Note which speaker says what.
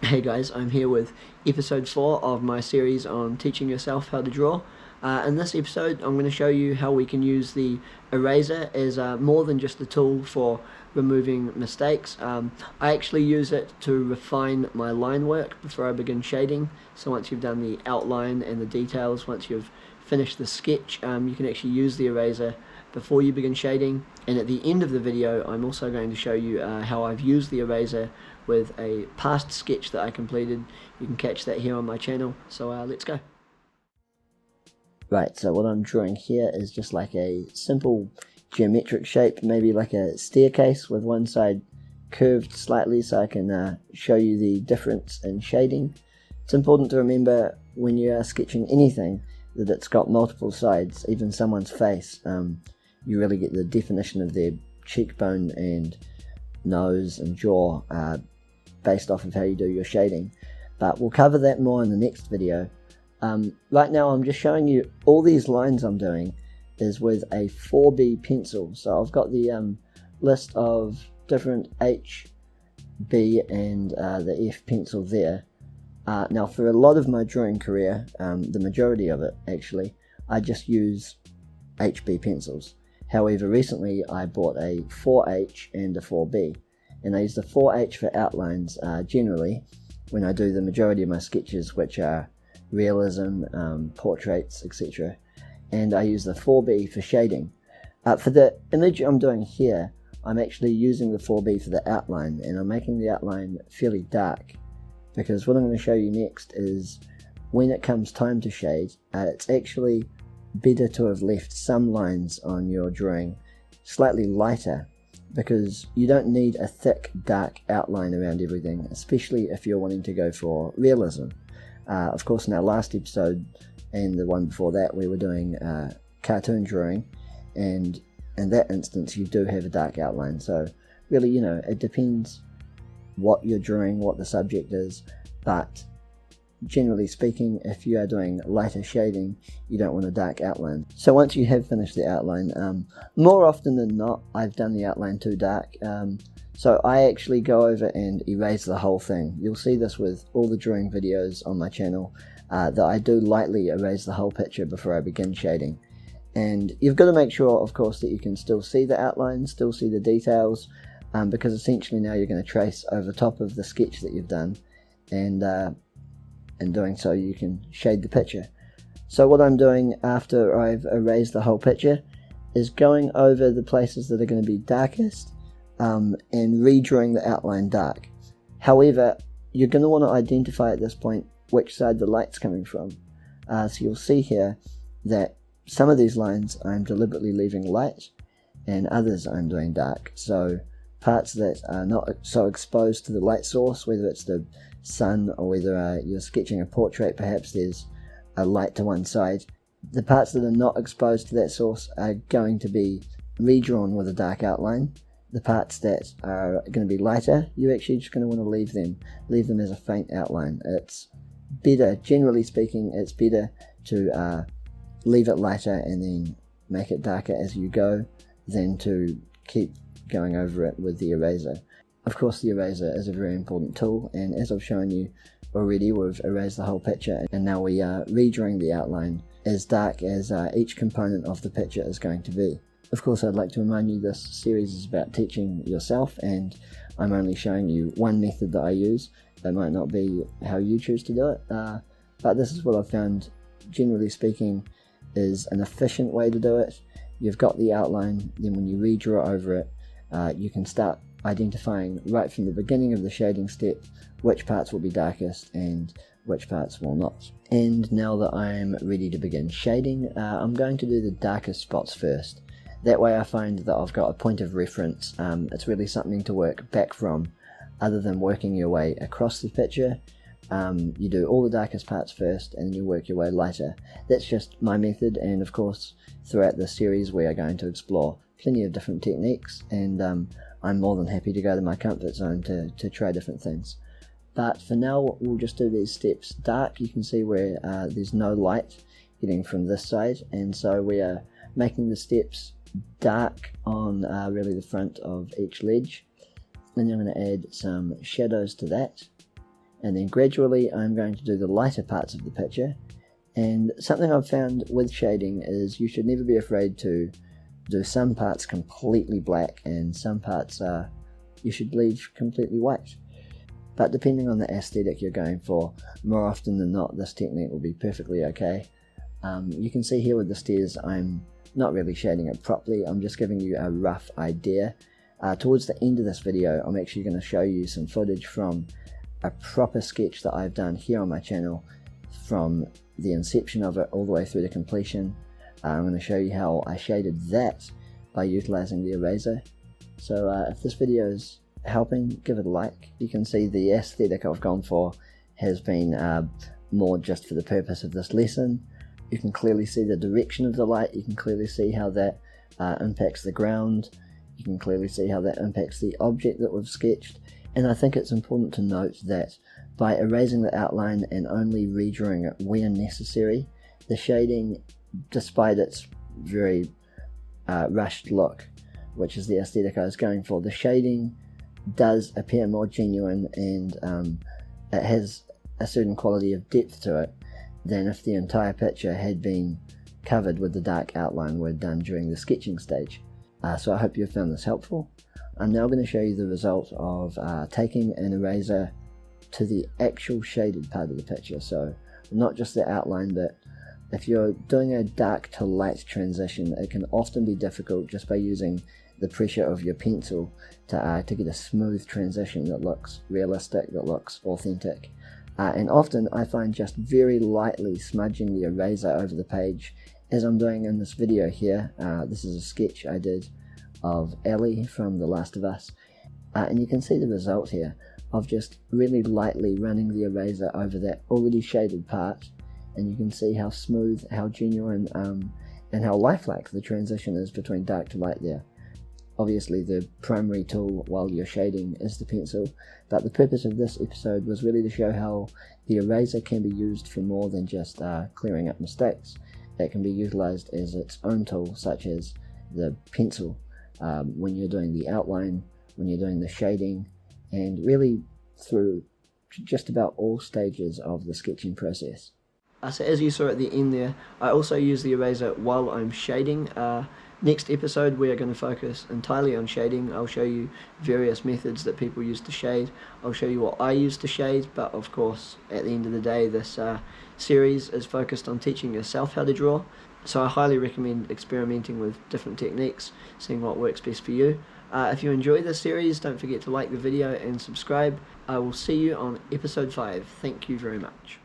Speaker 1: Hey guys, I'm here with episode 4 of my series on teaching yourself how to draw. In this episode, I'm going to show you how we can use the eraser as more than just a tool for removing mistakes. I actually use it to refine my line work before I begin shading. So once you've done the outline and the details, once you've finished the sketch, you can actually use the eraser before you begin shading. And at the end of the video, I'm also going to show you how I've used the eraser with a past sketch that I completed. You can catch that here on my channel, so let's go. Right, so what I'm drawing here is just like a simple geometric shape, maybe like a staircase with one side curved slightly so I can show you the difference in shading. It's important to remember when you are sketching anything that it's got multiple sides, even someone's face. You really get the definition of their cheekbone and nose and jaw based off of how you do your shading, but we'll cover that more in the next video. Right now I'm just showing you all these lines I'm doing is with a 4B pencil. So I've got the list of different H, B and the F pencil there. Now for a lot of my drawing career, the majority of it actually, I just use HB pencils. However, recently I bought a 4H and a 4B, and I use the 4H for outlines generally when I do the majority of my sketches, which are realism, portraits, etc. And I use the 4B for shading. For the image I'm doing here, I'm actually using the 4B for the outline, and I'm making the outline fairly dark, because what I'm going to show you next is when it comes time to shade, it's actually better to have left some lines on your drawing slightly lighter, because you don't need a thick dark outline around everything, especially if you're wanting to go for realism. Of course, in our last episode and the one before that, we were doing cartoon drawing, and in that instance you do have a dark outline. So really, you know, it depends what you're drawing, what the subject is, but generally speaking, if you are doing lighter shading, you don't want a dark outline. So once you have finished the outline, more often than not, I've done the outline too dark. So I actually go over and erase the whole thing. You'll see this with all the drawing videos on my channel, that I do lightly erase the whole picture before I begin shading. And you've got to make sure, of course, that you can still see the outline, still see the details, because essentially now you're going to trace over top of the sketch that you've done, and in doing so you can shade the picture. So what I'm doing after I've erased the whole picture is going over the places that are going to be darkest and redrawing the outline dark. However, you're going to want to identify at this point which side the light's coming from. So you'll see here that some of these lines I'm deliberately leaving light and others I'm doing dark. So parts that are not so exposed to the light source, whether it's the sun or whether you're sketching a portrait, perhaps there's a light to one side. The parts that are not exposed to that source are going to be redrawn with a dark outline. The parts that are going to be lighter, you're actually just going to want to leave them as a faint outline. It's better, generally speaking, it's better to leave it lighter and then make it darker as you go than to keep going over it with the eraser. Of course, the eraser is a very important tool, and as I've shown you already, we've erased the whole picture, and now we are redrawing the outline as dark as each component of the picture is going to be. Of course, I'd like to remind you this series is about teaching yourself, and I'm only showing you one method that I use. That might not be how you choose to do it, but this is what I've found, generally speaking, is an efficient way to do it. You've got the outline, then when you redraw over it, you can start identifying right from the beginning of the shading step which parts will be darkest and which parts will not. And now that I'm ready to begin shading, I'm going to do the darkest spots first. That way I find that I've got a point of reference. It's really something to work back from, other than working your way across the picture. You do all the darkest parts first and then you work your way lighter. That's just my method, and of course throughout the series we are going to explore plenty of different techniques, and I'm more than happy to go to my comfort zone to try different things. But for now we'll just do these steps dark. You can see where there's no light getting from this side, and so we are making the steps dark on really the front of each ledge. Then I'm going to add some shadows to that, and then gradually I'm going to do the lighter parts of the picture. And something I've found with shading is you should never be afraid to do some parts completely black and some parts you should leave completely white. But depending on the aesthetic you're going for, more often than not this technique will be perfectly okay. You can see here with the stairs I'm not really shading it properly, I'm just giving you a rough idea. Towards the end of this video I'm actually going to show you some footage from a proper sketch that I've done here on my channel, from the inception of it all the way through to completion. I'm going to show you how I shaded that by utilizing the eraser. So if this video is helping, give it a like. You can see the aesthetic I've gone for has been more just for the purpose of this lesson. You can clearly see the direction of the light, you can clearly see how that impacts the ground, you can clearly see how that impacts the object that we've sketched. And I think it's important to note that by erasing the outline and only redrawing it where necessary, the shading, despite its very rushed look, which is the aesthetic I was going for, the shading does appear more genuine, and it has a certain quality of depth to it than if the entire picture had been covered with the dark outline we'd done during the sketching stage. So I hope you found this helpful. I'm now going to show you the result of taking an eraser to the actual shaded part of the picture, so not just the outline, but if you're doing a dark to light transition, it can often be difficult just by using the pressure of your pencil to get a smooth transition that looks realistic, that looks authentic. And often I find just very lightly smudging the eraser over the page, as I'm doing in this video here. This is a sketch I did of Ellie from The Last of Us, and you can see the result here of just really lightly running the eraser over that already shaded part, and you can see how smooth, how genuine, and how lifelike the transition is between dark to light there. Obviously the primary tool while you're shading is the pencil, but the purpose of this episode was really to show how the eraser can be used for more than just clearing up mistakes. It can be utilized as its own tool, such as the pencil, when you're doing the outline, when you're doing the shading, and really through just about all stages of the sketching process. So as you saw at the end there, I also use the eraser while I'm shading. Next episode we are going to focus entirely on shading. I'll show you various methods that people use to shade. I'll show you what I use to shade, but of course at the end of the day this series is focused on teaching yourself how to draw. So I highly recommend experimenting with different techniques, seeing what works best for you. If you enjoy this series, don't forget to like the video and subscribe. I will see you on episode 5. Thank you very much.